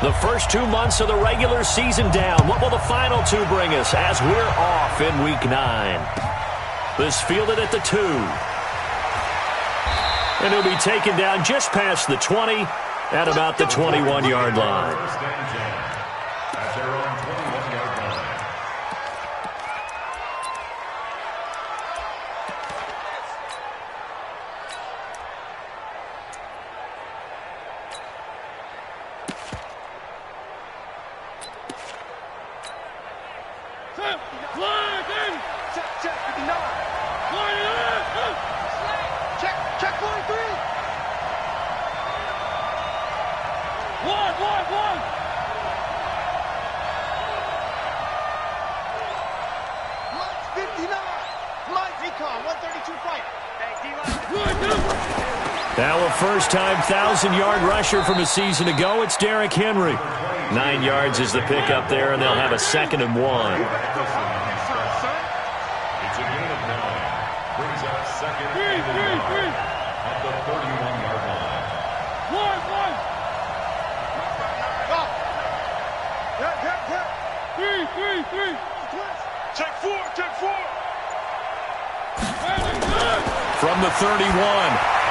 The first 2 months of the regular season down. What will the final 2 bring us as we're off in Week 9? This fielded at the 2. And he'll be taken down just past the 20 at about the 21-yard line. Now a first-time 1,000-yard rusher from a season ago. It's Derrick Henry. 9 yards is the pickup there, and they'll have a 2nd and 1. It's a gain of 9. Brings up 2nd and 9 at the 31-yard line. Check 4, check 4. From the 31,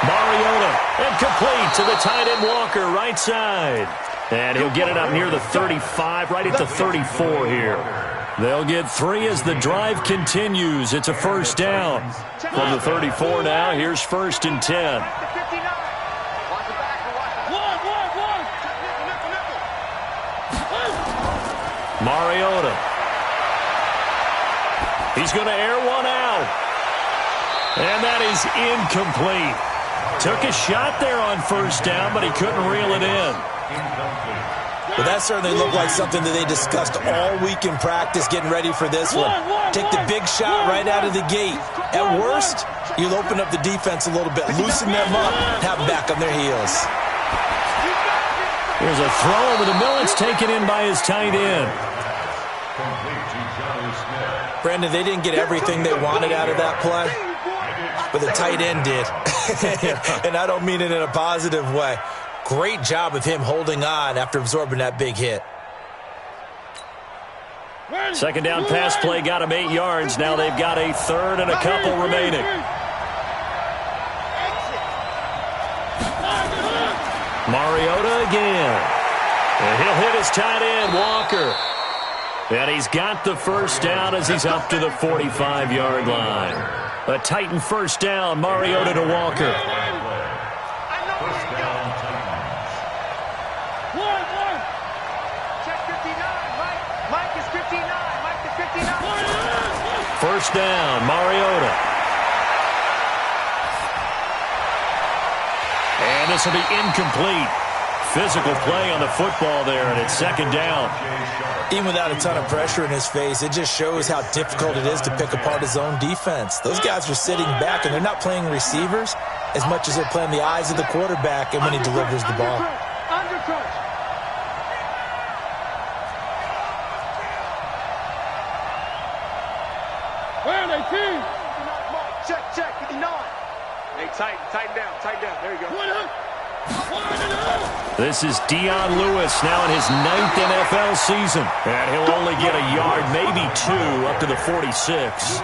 Mariota, and complete to the tight end Walker, right side. And he'll get it up near the 35, right at the 34 here. They'll get 3 as the drive continues. It's a first down. From the 34 now, here's 1st and 10. Mariota. He's going to air one out. And that is incomplete. Took a shot there on first down, but he couldn't reel it in. Well, that certainly looked like something that they discussed all week in practice, getting ready for this one. Take the big shot right out of the gate. At worst, you'll open up the defense a little bit, loosen them up, have them back on their heels. Here's a throw over the middle. It's taken in by his tight end. Brandon, they didn't get everything they wanted out of that play, but the tight end did. And I don't mean it in a positive way. Great job of him holding on after absorbing that big hit. Second down pass play got him 8 yards. Now they've got a 3rd and a couple remaining. Mariota again. And he'll hit his tight end, Walker. And he's got the first down as he's up to the 45-yard line. A Titan first down, Mariota to Walker. First down, Mariota. And this will be incomplete. Physical play on the football there, and it's 2nd down. Even without a ton of pressure in his face, it just shows how difficult it is to pick apart his own defense. Those guys are sitting back, and they're not playing receivers as much as they're playing the eyes of the quarterback and when he delivers the ball. Check, 59. Hey, tighten down. There you go. This is Dion Lewis now in his 9th NFL season. And he'll only get a yard, maybe 2, up to the 46.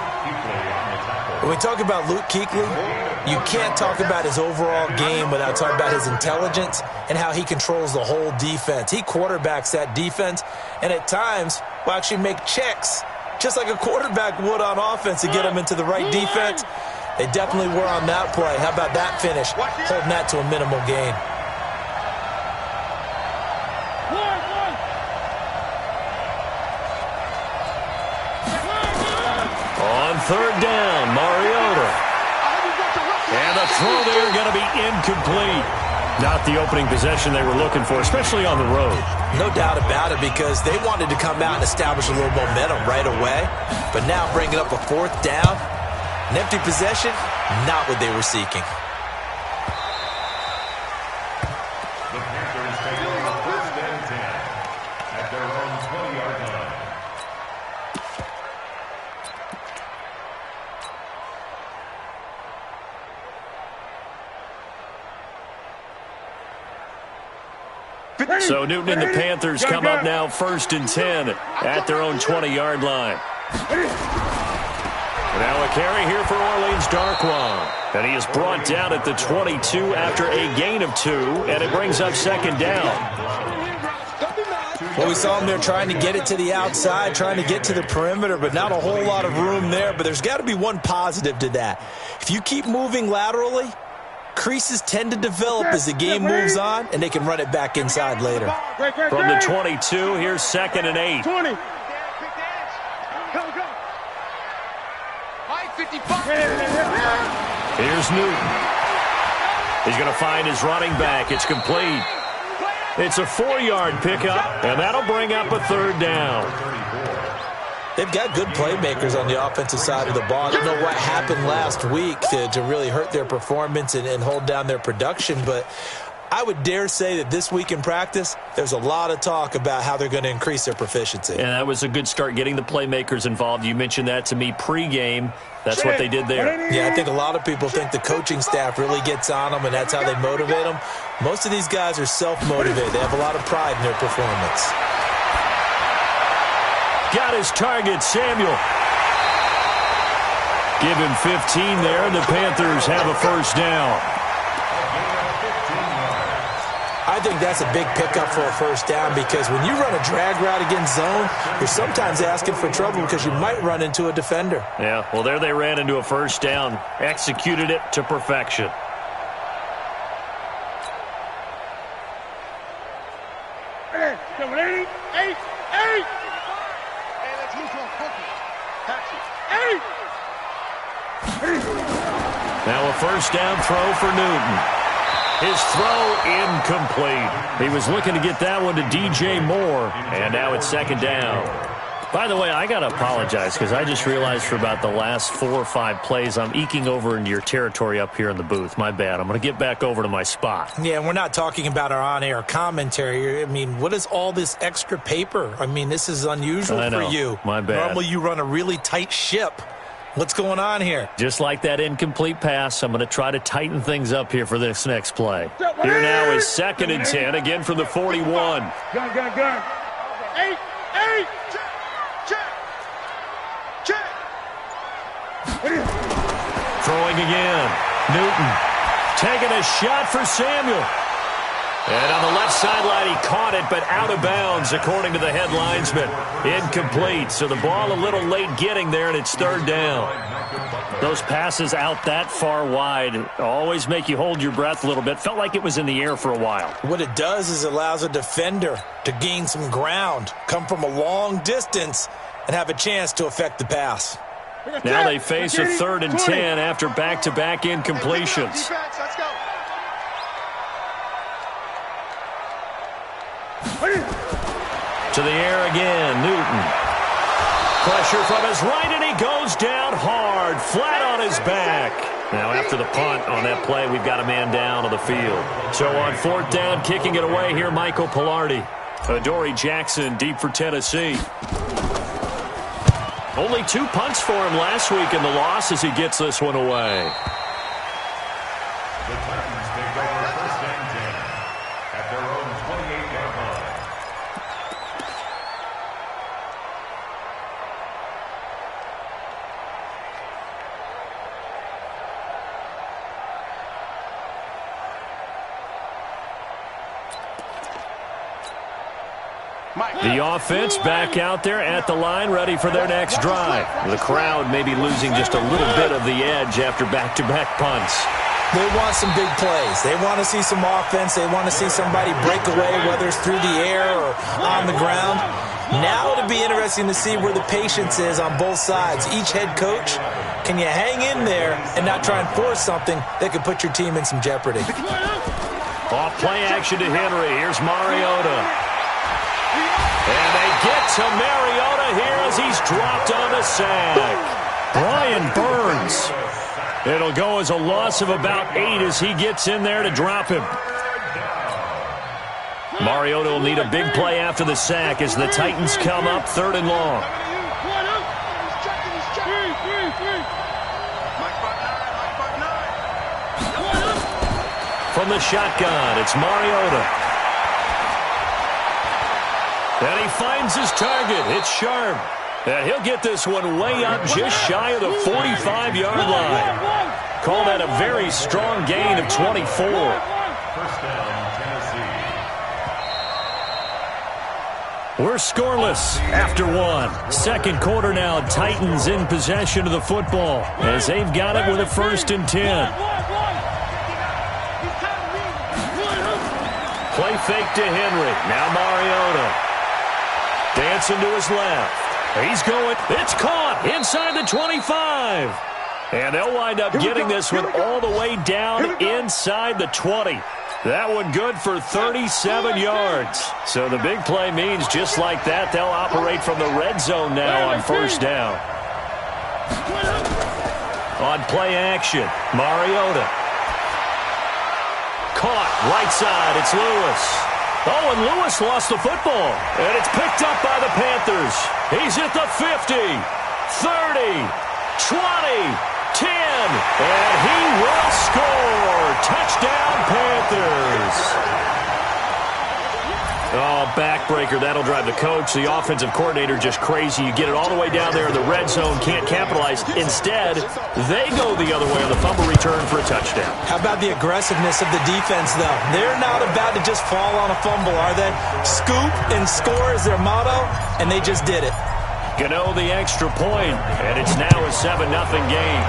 When we talk about Luke Kuechly, you can't talk about his overall game without talking about his intelligence and how he controls the whole defense. He quarterbacks that defense, and at times will actually make checks, just like a quarterback would on offense, to get him into the right defense. They definitely were on that play. How about that finish? Holding that to a minimal gain. On 3rd down, Mariota. And the throw there going to be incomplete. Not the opening possession they were looking for, especially on the road. No doubt about it, because they wanted to come out and establish a little momentum right away. But now bringing up a 4th down, an empty possession, not what they were seeking. The Panthers take over 1st and 10 at their own 20-yard line. So Newton and the Panthers come up now 1st and 10 at their own 20-yard line. Now a carry here for Orleans Darkwa. And he is brought down at the 22 after a gain of 2, and it brings up 2nd down. Well, we saw him there trying to get it to the outside, trying to get to the perimeter, but not a whole lot of room there. But there's got to be one positive to that. If you keep moving laterally, creases tend to develop as the game moves on, and they can run it back inside later. From the 22, here's 2nd and 8. 20. Go, go. 55. Here's Newton. He's going to find his running back. It's complete. It's a 4-yard pickup, and that'll bring up a 3rd down. They've got good playmakers on the offensive side of the ball. I don't know what happened last week to really hurt their performance and hold down their production, but I would dare say that this week in practice, there's a lot of talk about how they're going to increase their proficiency. And that was a good start, getting the playmakers involved. You mentioned that to me pregame. That's what they did there. Yeah, I think a lot of people think the coaching staff really gets on them, and that's how they motivate them. Most of these guys are self-motivated. They have a lot of pride in their performance. Got his target, Samuel. Give him 15 there, and the Panthers have a 1st down. I think that's a big pickup for a 1st down, because when you run a drag route against zone, you're sometimes asking for trouble because you might run into a defender. Yeah, well, there they ran into a 1st down, executed it to perfection. Now a 1st down throw for Newton. His throw incomplete. He was looking to get that one to DJ Moore, and now it's 2nd down. By the way, I got to apologize because I just realized for about the last 4 or 5 plays, I'm eking over into your territory up here in the booth. My bad. I'm going to get back over to my spot. Yeah, we're not talking about our on-air commentary. I mean, what is all this extra paper? I mean, this is unusual for you. My bad. Normally you run a really tight ship. What's going on here? Just like that incomplete pass, I'm going to try to tighten things up here for this next play. Here now is 2nd and 10, again from the 41. Gun. 8. Check. Throwing again. Newton taking a shot for Samuel. And on the left sideline, he caught it, but out of bounds, according to the head linesman. Incomplete, so the ball a little late getting there, and it's 3rd down. Those passes out that far wide always make you hold your breath a little bit. Felt like it was in the air for a while. What it does is it allows a defender to gain some ground, come from a long distance, and have a chance to affect the pass. Now they face a 3rd and 10 after back-to-back incompletions. To the air again, Newton. Pressure from his right, and he goes down hard, flat on his back. Now after the punt on that play, we've got a man down on the field. So on 4th down, kicking it away here, Michael Pilardi. Adoree Jackson deep for Tennessee. Only 2 punts for him last week in the loss as he gets this one away. The Titans take over 1st and 10 at their own 28-yard line. The offense back out there at the line, ready for their next drive. The crowd may be losing just a little bit of the edge after back-to-back punts. They want some big plays. They want to see some offense. They want to see somebody break away, whether it's through the air or on the ground. Now it'll be interesting to see where the patience is on both sides. Each head coach, can you hang in there and not try and force something that could put your team in some jeopardy? Off play action to Henry. Here's Mariota. And they get to Mariota here as he's dropped on the sack. Brian Burns. It'll go as a loss of about 8 as he gets in there to drop him. Mariota will need a big play after the sack as the Titans come up 3rd and long. From the shotgun, it's Mariota. And he finds his target. It's Sharp. And he'll get this one way up just shy of the 45-yard line. Call that a very strong gain of 24. First down, Tennessee. We're scoreless after one. Second quarter now. Titans in possession of the football as they've got it with a 1st and 10. Play fake to Henry. Now Mariota. Dancing to his left. He's going. It's caught inside the 25. And they'll wind up getting this one all the way down inside the 20. That one good for 37 yards. So the big play means just like that, they'll operate from the red zone now on 1st down. On play action, Mariota. Caught, right side, it's Lewis. Oh, and Lewis lost the football. And it's picked up by the Panthers. He's at the 50, 30, 20, 10, and he will score. Touchdown, Panthers. Oh, backbreaker. That'll drive the coach, the offensive coordinator, just crazy. You get it all the way down there in the red zone, can't capitalize. Instead, they go the other way on the fumble return for a touchdown. How about the aggressiveness of the defense, though? They're not about to just fall on a fumble, are they? Scoop and score is their motto, and they just did it. Gano the extra point, and it's now a 7-0 game.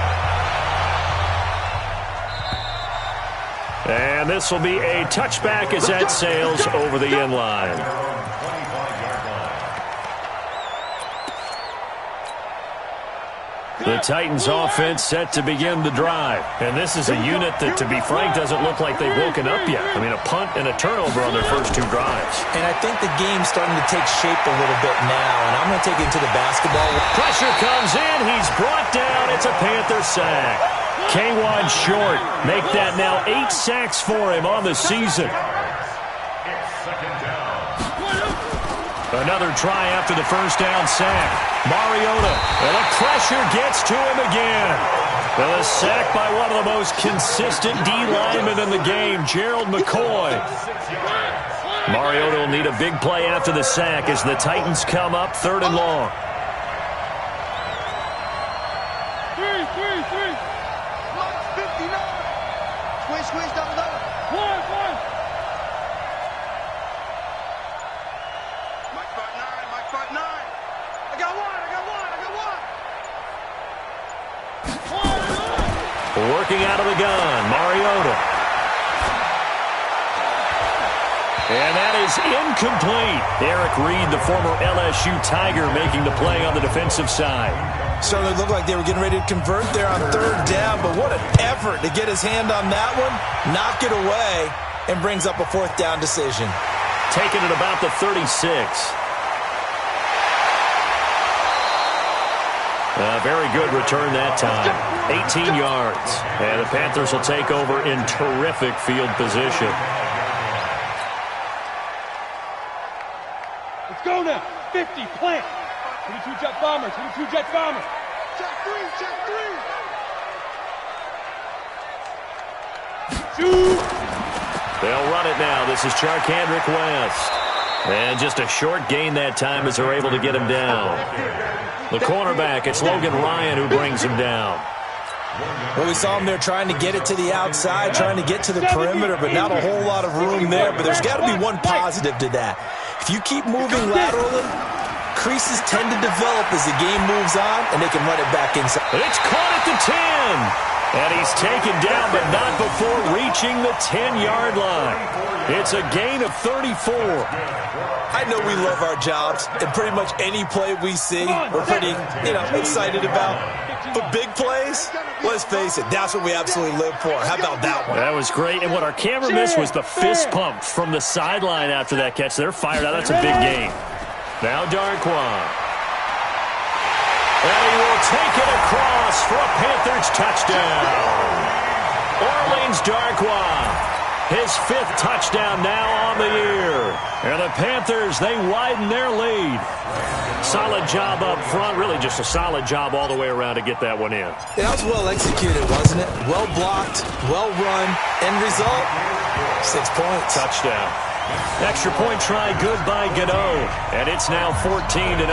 And this will be a touchback as that sails over the end line. The Titans offense set to begin the drive. And this is a unit that, to be frank, doesn't look like they've woken up yet. I mean, a punt and a turnover on their first 2 drives. And I think the game's starting to take shape a little bit now, and I'm going to take it to the basketball. Pressure comes in. He's brought down. It's a Panther sack. K-Wan short. Make that now 8 sacks for him on the season. It's 2nd down. Another try after the 1st down sack. Mariota. And the pressure gets to him again. And a sack by one of the most consistent D linemen in the game, Gerald McCoy. Mariota will need a big play after the sack as the Titans come up 3rd and long. Squeeze down the middle. One. Mike Part 9. I got one. Working out of the gun, Mariota. And that is incomplete. Eric Reed, the former LSU Tiger, making the play on the defensive side. Certainly looked like they were getting ready to convert there on 3rd down, but what an effort to get his hand on that one, knock it away, and brings up a 4th down decision. Taking it about the 36. Very good return that time. 18 yards. And the Panthers will take over in terrific field position. Let's go now. 50, plant. 22 jet bombers. 22 jet bombers. Check 3. Shoot. They'll run it now. This is Charkandrick West. And just a short gain that time as they're able to get him down. The cornerback, it's Logan Ryan who brings him down. Well, we saw him there trying to get it to the outside, trying to get to the perimeter, but not a whole lot of room there. But there's got to be one positive to that. If you keep moving laterally, creases tend to develop as the game moves on, and they can run it back inside. It's caught at the 10. And he's taken down, but not before reaching the 10-yard line. It's a gain of 34. I know we love our jobs, and pretty much any play we see, we're pretty, excited about. But big plays, let's face it, that's what we absolutely live for. How about that one? That was great, and what our camera missed was the fist pump from the sideline after that catch. They're fired out. That's a big gain. Now Darquan. And he will take it across for a Panthers touchdown. Orleans Darquan, his 5th touchdown now on the year. And the Panthers, they widen their lead. Solid job up front, really just a solid job all the way around to get that one in. That was well executed, wasn't it? Well blocked, well run. End result, 6 points. Touchdown. Extra point try good by Gano. And it's now 14-0.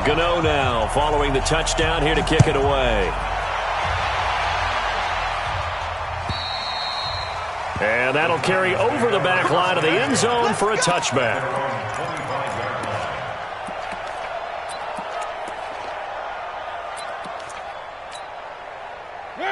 Gano now following the touchdown here to kick it away. And that'll carry over the back line of the end zone for a touchback.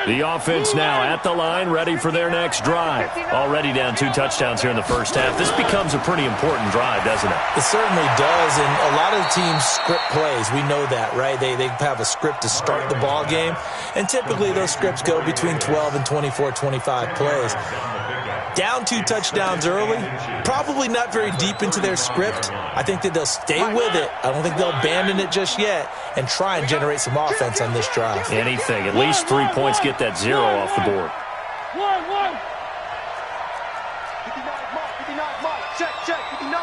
The offense now at the line, ready for their next drive. Already down 2 touchdowns here in the first half. This becomes a pretty important drive, doesn't it? It certainly does, and a lot of the teams script plays. We know that, right? They have a script to start the ball game, and typically those scripts go between 12 and 24, 25 plays. Down 2 touchdowns early, probably not very deep into their script. I think that they'll stay with it. I don't think they'll abandon it just yet and try and generate some offense on this drive. Anything. At least 3 points, get that 0 off the board. 1-1. 59 mark. Check, 59.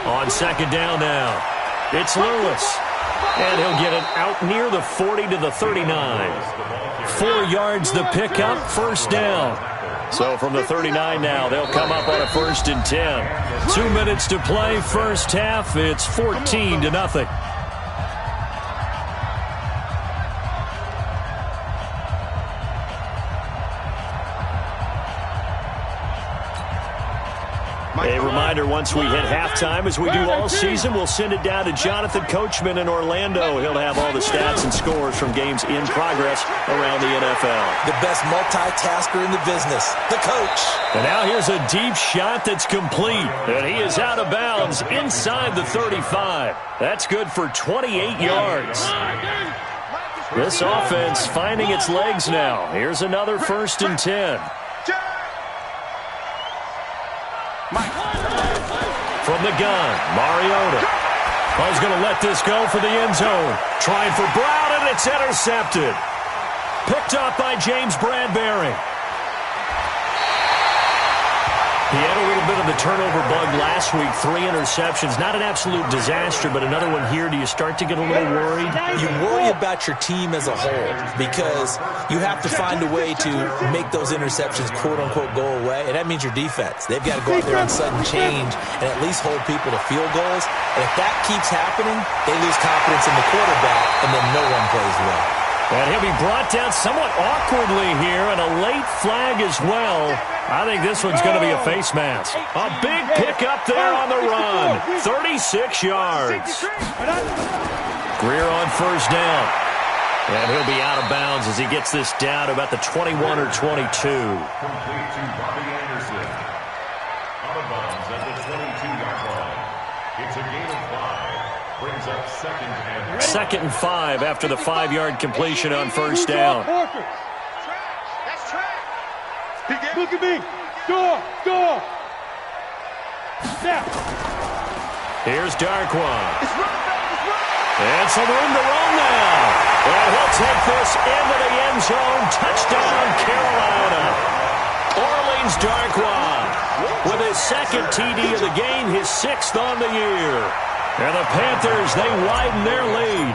On second down now, it's Lewis. And he'll get it out near the 40 to the 39. 4 yards the pickup, first down. So from the 39 now, they'll come up on a 1st and 10. 2 minutes to play, first half. It's 14-0. A reminder, once we hit halftime, as we do all season, we'll send it down to Jonathan Coachman in Orlando. He'll have all the stats and scores from games in progress around the NFL. The best multitasker in the business, the coach. And now here's a deep shot that's complete. And he is out of bounds inside the 35. That's good for 28 yards. This offense finding its legs now. Here's another 1st and 10. From the gun, Mariota. He's going to let this go for the end zone. Trying for Brown, and it's intercepted. Picked up by James Bradbury. He had a little bit of the turnover bug last week. 3 interceptions. Not an absolute disaster, but another one here. Do you start to get a little worried? You worry about your team as a whole because you have to find a way to make those interceptions, quote-unquote, go away, and that means your defense. They've got to go out there on sudden change and at least hold people to field goals. And if that keeps happening, they lose confidence in the quarterback, and then no one plays well. And he'll be brought down somewhat awkwardly here, and a late flag as well. I think this one's going to be a face mask. A big pickup there on the run. 36 yards. Greer on first down. And he'll be out of bounds as he gets this down to about the 21 or 22. Complete to Robbie Anderson. Out of bounds at the 22-yard line. It's a gain of 5. Brings up 2nd and 2nd and 5 after the 5-yard completion on first down. That's track. Look at me. Door. Now. Here's Darkwan. And some room to run now. And he'll take this into the end zone. Touchdown, Carolina. Orleans Darkwan with his 2nd TD of the game, his 6th on the year. And the Panthers, they widen their lead.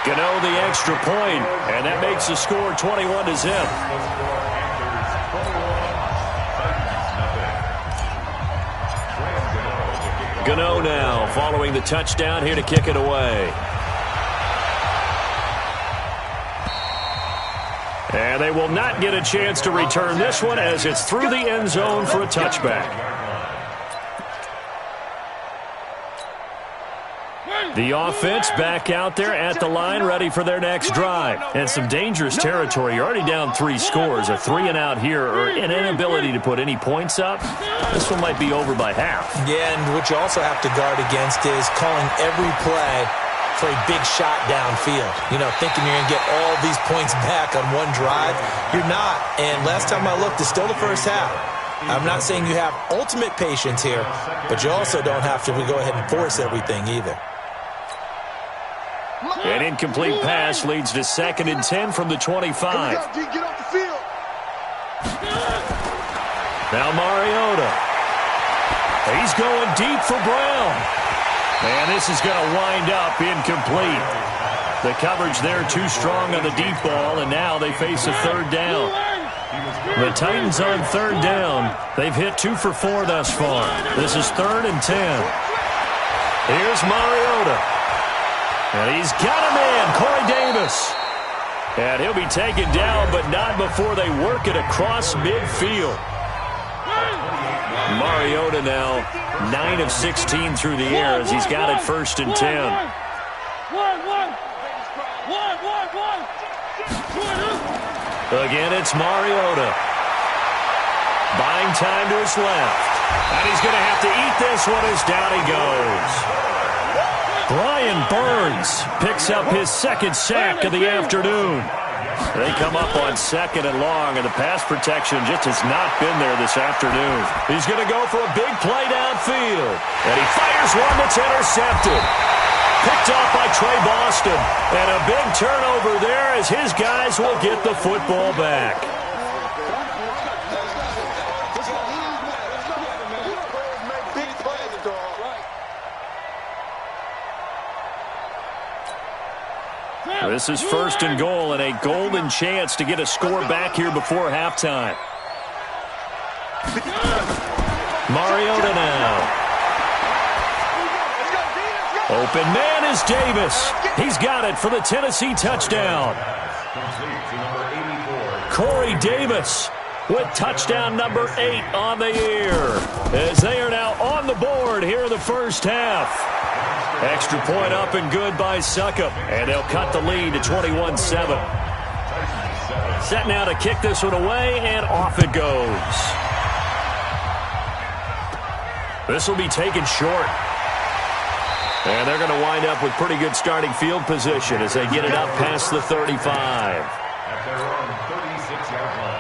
Gano the extra point, and that makes the score 21-0. Gano now following the touchdown here to kick it away. And they will not get a chance to return this one as it's through the end zone for a touchback. The offense back out there at the line, ready for their next drive. And some dangerous territory. You're already down 3 scores. A 3-and-out here, or an inability to put any points up. This one might be over by half. Yeah, and what you also have to guard against is calling every play for a big shot downfield. You know, thinking you're going to get all these points back on one drive. You're not. And last time I looked, it's still the first half. I'm not saying you have ultimate patience here, but you also don't have to go ahead and force everything either. An incomplete pass leads to 2nd and 10 from the 25. Get off the field. Now Mariota. He's going deep for Brown. And this is going to wind up incomplete. The coverage there too strong on the deep ball, and now they face a third down. The Titans on third down. They've hit 2 for 4 thus far. This is 3rd and 10. Here's Mariota. And he's got a man, Corey Davis. And he'll be taken down, but not before they work it across midfield. Mariota now 9 of 16 through the air as he's got it 1st and 10. Again, it's Mariota. Buying time to his left. And he's going to have to eat this one as down he goes. Brian Burns picks up his 2nd sack of the afternoon. They come up on 2nd and long, and the pass protection just has not been there this afternoon. He's going to go for a big play downfield. And he fires one that's intercepted. Picked off by Trey Boston. And a big turnover there as his guys will get the football back. This is 1st and goal and a golden chance to get a score back here before halftime. Mariota now. Open man is Davis. He's got it for the Tennessee touchdown. Corey Davis with touchdown number 8 on the year as they are now on the board here in the first half. Extra point up and good by Succop, and they'll cut the lead to 21-7. Set now to kick this one away, and off it goes. This will be taken short. And they're going to wind up with pretty good starting field position as they get it up past the 35. At their own 36-yard line.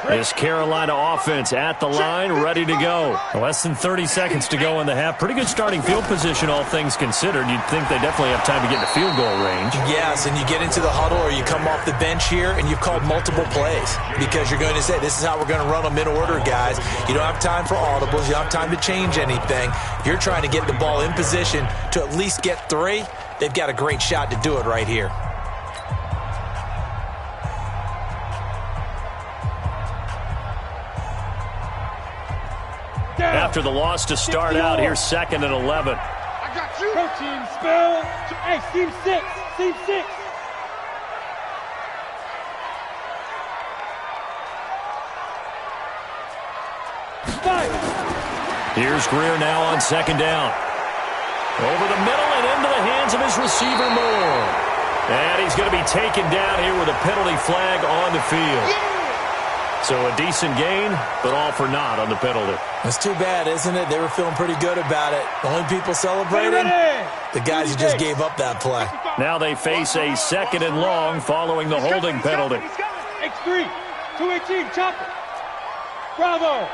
This Carolina offense at the line, ready to go. Less than 30 seconds to go in the half. Pretty good starting field position, all things considered. You'd think they definitely have time to get to field goal range. Yes, and you get into the huddle or you come off the bench here and you've called multiple plays because you're going to say, this is how we're going to run them in order, guys. You don't have time for audibles. You don't have time to change anything. You're trying to get the ball in position to at least get 3. They've got a great shot to do it right here. After the loss to start out, here's 2nd and 11. I got you. Protein spell. Hey, team 6. Team 6. Here's Greer now on 2nd down. Over the middle and into the hands of his receiver Moore. And he's going to be taken down here with a penalty flag on the field. So a decent gain, but all for naught on the penalty. It's too bad, isn't it? They were feeling pretty good about it. The only people celebrating, the guys who just gave up that play. Now they face a 2nd and long following the holding penalty. X3, 218, chopper. Bravo.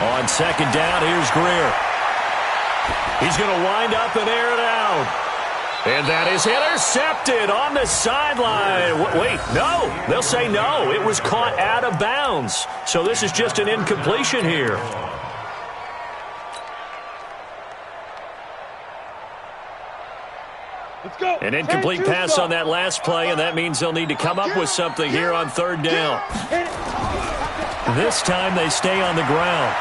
On 2nd down, here's Greer. He's going to wind up and air it out. And that is intercepted on the sideline. Wait, no. They'll say no. It was caught out of bounds. So this is just an incompletion here. Let's go. An incomplete pass on that last play, and that means they'll need to come up with something here on 3rd down. This time they stay on the ground.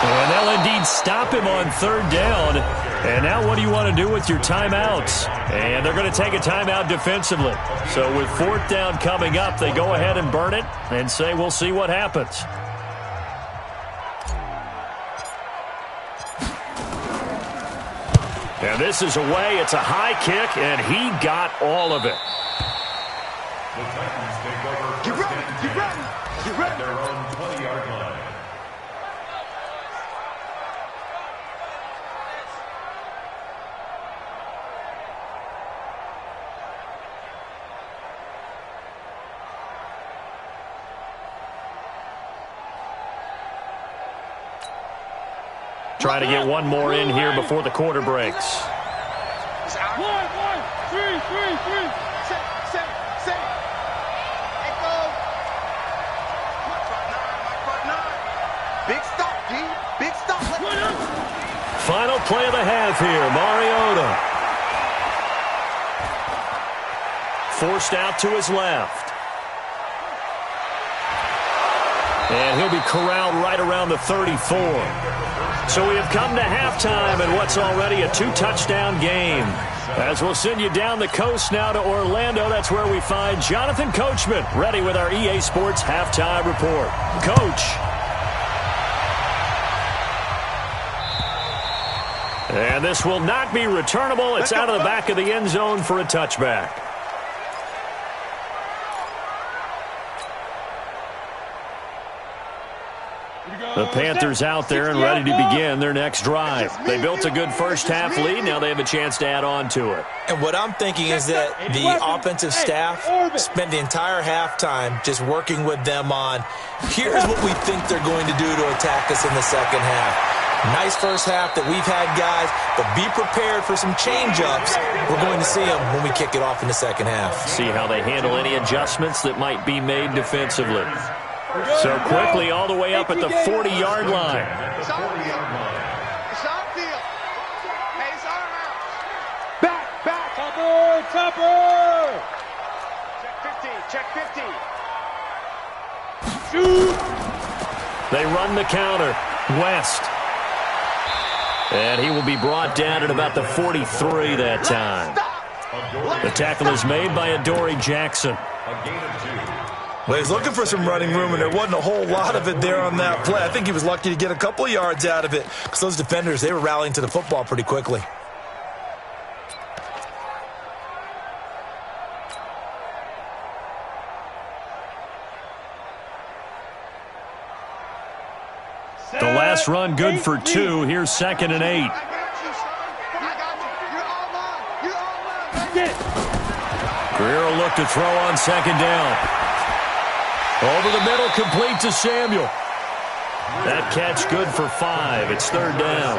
And they'll indeed stop him on 3rd down. And now what do you want to do with your timeouts? And they're going to take a timeout defensively. So with 4th down coming up, they go ahead and burn it and say we'll see what happens. And this is away. It's a high kick, and he got all of it. The Titans take over first and 10 at their own 20-yard line. Trying to get one more in here before the quarter breaks. 1, 3, 3, 3. Set. Echo. Final play of the half here, Mariota. Forced out to his left. And he'll be corralled right around the 34. So we have come to halftime in what's already a 2-touchdown game. As we'll send you down the coast now to Orlando, that's where we find Jonathan Coachman, ready with our EA Sports halftime report. Coach. And this will not be returnable. It's out of the back of the end zone for a touchback. The Panthers out there and ready to begin their next drive. They built a good first-half lead. Now they have a chance to add on to it. And what I'm thinking is that the offensive staff spent the entire halftime just working with them on, here's what we think they're going to do to attack us in the second half. Nice first half that we've had, guys, but be prepared for some change-ups. We're going to see them when we kick it off in the second half. See how they handle any adjustments that might be made defensively. So quickly all the way up at the 40-yard line. Back. Topper. Check 50. Shoot. They run the counter. West. And he will be brought down at about the 43 that time. The tackle is made by Adoree Jackson. Well, he's looking for some running room, and there wasn't a whole lot of it there on that play. I think he was lucky to get a couple of yards out of it because those defenders, they were rallying to the football pretty quickly. The last run good for 2. Here's 2nd and 8. Greer will look to throw on 2nd down. Over the middle, complete to Samuel. That catch good for 5. It's 3rd down.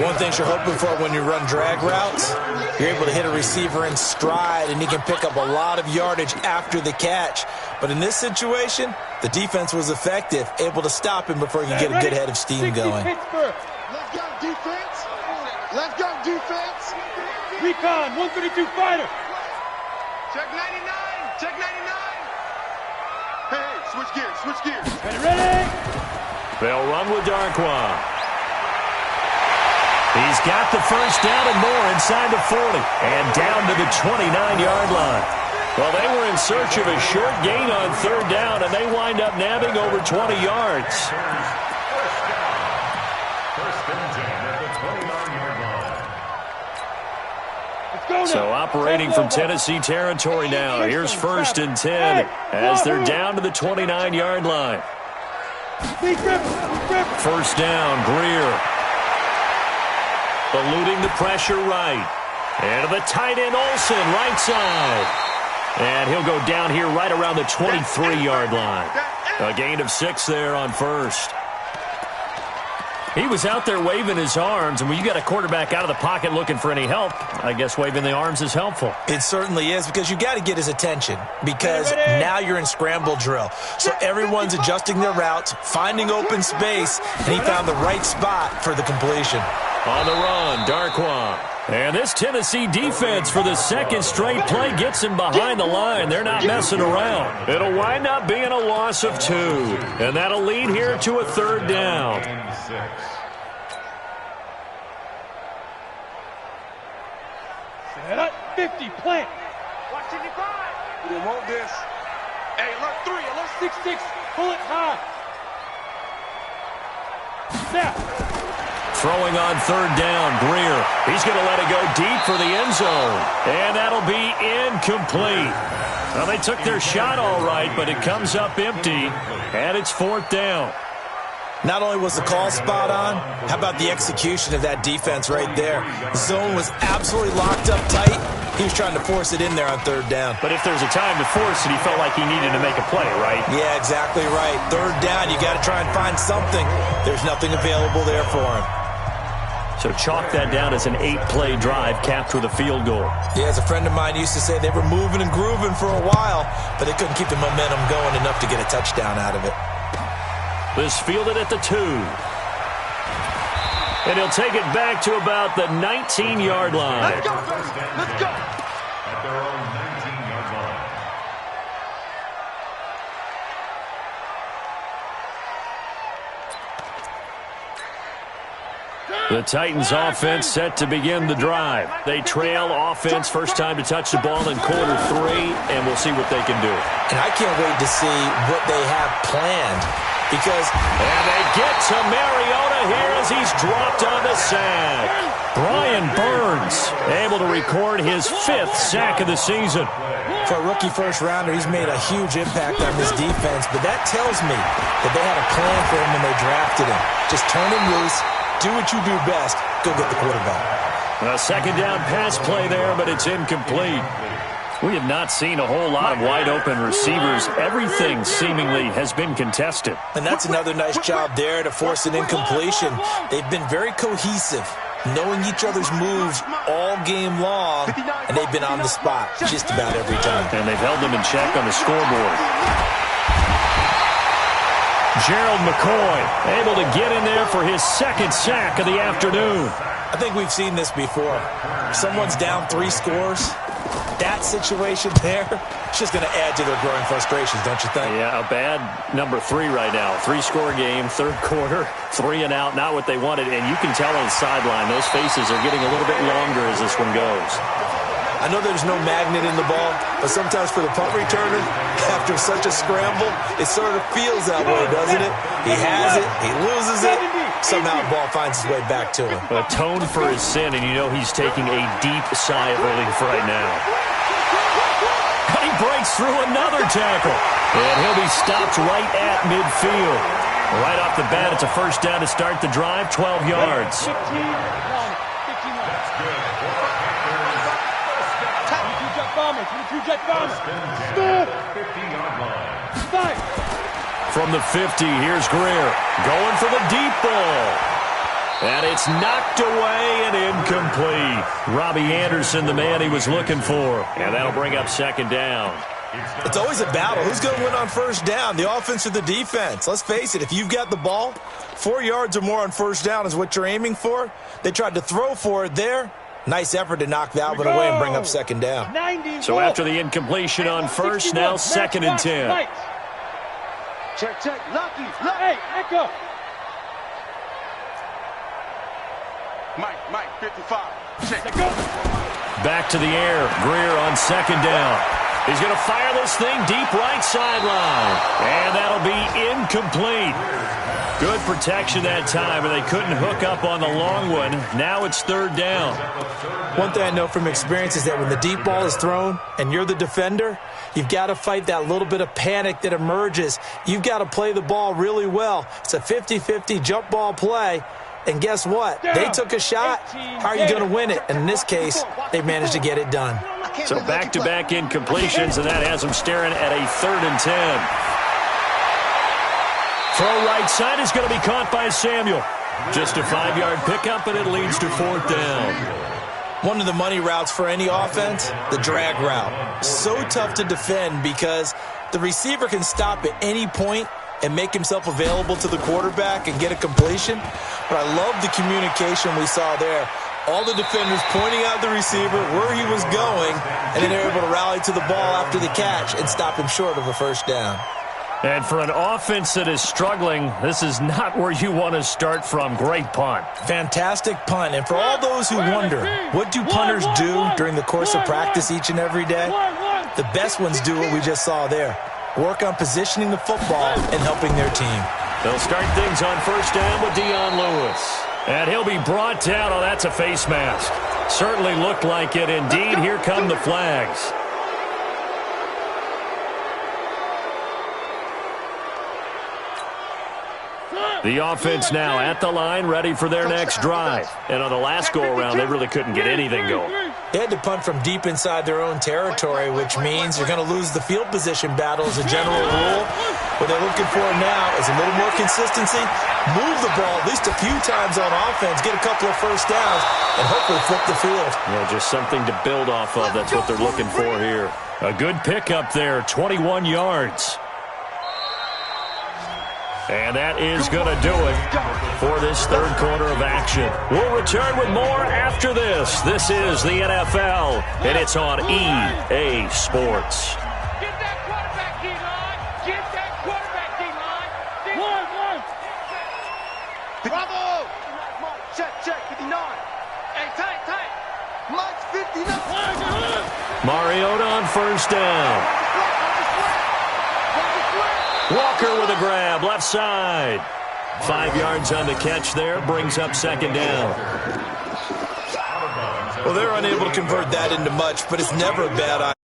One thing you're hoping for when you run drag routes, you're able to hit a receiver in stride, and he can pick up a lot of yardage after the catch. But in this situation, the defense was effective, able to stop him before he could get a good head of steam going. Let's go, defense. Let's go, defense. Recon, 132 fighter. Check 99. Check 99. Hey, switch gears. Ready? They'll run with Darkwa. He's got the first down and more inside the 40 and down to the 29-yard line. Well, they were in search of a short gain on 3rd down, and they wind up nabbing over 20 yards. First and 10 at the 29-yard line. So operating from Tennessee territory now. Here's 1st and 10 as they're down to the 29-yard line. 1st down, Greer. Eluding the pressure right. And to the tight end, Olsen, right side. And he'll go down here right around the 23-yard line. A gain of 6 there on 1st. He was out there waving his arms, and when you got a quarterback out of the pocket looking for any help, I guess waving the arms is helpful. It certainly is, because you got to get his attention, because now you're in scramble drill. So everyone's adjusting their routes, finding open space, and he found the right spot for the completion. On the run, Darkwa. And this Tennessee defense for the 2nd straight play gets him behind the line. They're not messing around. It'll wind up being a loss of 2. And that'll lead here to a 3rd down. 50, plant. Watch 55. We want this. Hey, alert 3, alert 6-6. Pull it high. Snap. Throwing on 3rd down, Greer. He's going to let it go deep for the end zone. And that'll be incomplete. Well, they took their shot all right, but it comes up empty. And it's 4th down. Not only was the call spot on, how about the execution of that defense right there? The zone was absolutely locked up tight. He was trying to force it in there on 3rd down. But if there's a time to force it, he felt like he needed to make a play, right? Yeah, exactly right. 3rd down, you got to try and find something. There's nothing available there for him. So chalk that down as an 8-play drive capped with a field goal. Yeah, as a friend of mine used to say, they were moving and grooving for a while, but they couldn't keep the momentum going enough to get a touchdown out of it. This fielded at the 2. And he'll take it back to about the 19-yard line. Let's go, fellas. Let's go. At their own 19-yard line. The Titans offense set to begin the drive. They trail offense, first time to touch the ball in quarter 3, and we'll see what they can do. And I can't wait to see what they have planned because... And they get to Mariota here as he's dropped on the sack. Brian Burns able to record his 5th sack of the season. For a rookie first-rounder, he's made a huge impact on this defense, but that tells me that they had a plan for him when they drafted him. Just turn him loose. Do what you do best. Go get the quarterback. A second down pass play there, but it's incomplete. We have not seen a whole lot of wide-open receivers. Everything seemingly has been contested. And that's another nice job there to force an incompletion. They've been very cohesive, knowing each other's moves all game long, and they've been on the spot just about every time. And they've held them in check on the scoreboard. Gerald McCoy able to get in there for his 2nd sack of the afternoon. I think we've seen this before. Someone's down 3 scores. That situation there, it's just going to add to their growing frustrations, don't you think? Yeah, a bad number 3 right now. 3-score game, 3rd quarter, 3 and out, not what they wanted. And you can tell on the sideline, those faces are getting a little bit longer as this one goes. I know there's no magnet in the ball, but sometimes for the punt returner, after such a scramble, it sort of feels that way, doesn't it? He has it, he loses it, somehow the ball finds its way back to him. Atoned for his sin, and you know he's taking a deep sigh of relief right now. And he breaks through another tackle, and he'll be stopped right at midfield. Right off the bat, it's a first down to start the drive, 12 yards. From the 50, here's Greer going for the deep ball. And it's knocked away and incomplete. Robbie Anderson, the man he was looking for. And that'll bring up 2nd down. It's always a battle. Who's going to win on first down, the offense or the defense? Let's face it, if you've got the ball, 4 yards or more on first down is what you're aiming for. They tried to throw for it there. Nice effort to knock that one away and bring up 2nd down. So after the incompletion on first, now 2nd and 10. Check, check. Lucky. Hey, echo. Mike, 55. Check. Back to the air. Greer on 2nd down. He's going to fire this thing deep right sideline. And that'll be incomplete. Good protection that time, and they couldn't hook up on the long one. Now it's 3rd down. One thing I know from experience is that when the deep ball is thrown and you're the defender, you've got to fight that little bit of panic that emerges. You've got to play the ball really well. It's a 50-50 jump ball play. And guess what? They took a shot. How are you going to win it? And in this case, they managed to get it done. So back-to-back incompletions, and that has them staring at a 3rd and 10. Throw right side is going to be caught by Samuel. Just a 5-yard pickup, and it leads to 4th down. One of the money routes for any offense, the drag route. So tough to defend because the receiver can stop at any point and make himself available to the quarterback and get a completion. But I love the communication we saw there. All the defenders pointing out the receiver, where he was going, and then they're able to rally to the ball after the catch and stop him short of a first down. And for an offense that is struggling, this is not where you want to start from. Great punt. Fantastic punt. And for all those who wonder, what do punters do during the course of practice each and every day? The best ones do what we just saw there. Work on positioning the football and helping their team. They'll start things on first down with Dion Lewis. And he'll be brought down. Oh, that's a face mask. Certainly looked like it. Indeed, here come the flags. The offense now at the line, ready for their next drive. And on the last go-around, they really couldn't get anything going. They had to punt from deep inside their own territory, which means you're going to lose the field position battle as a general rule. What they're looking for now is a little more consistency, move the ball at least a few times on offense, get a couple of first downs, and hopefully flip the field. Yeah, just something to build off of. That's what they're looking for here. A good pickup there, 21 yards. And that is going to do it for this third quarter of action. We'll return with more after this. This is the NFL, and it's on EA Sports. Get that quarterback, D-line. Get that quarterback, D-line. One. Bravo. Check, 59. Hey, tight. Mike's 59. Mariota on first down. Walker with a grab, left side. 5 yards on the catch there, brings up second down. Well, they're unable to convert that into much, but it's never a bad idea.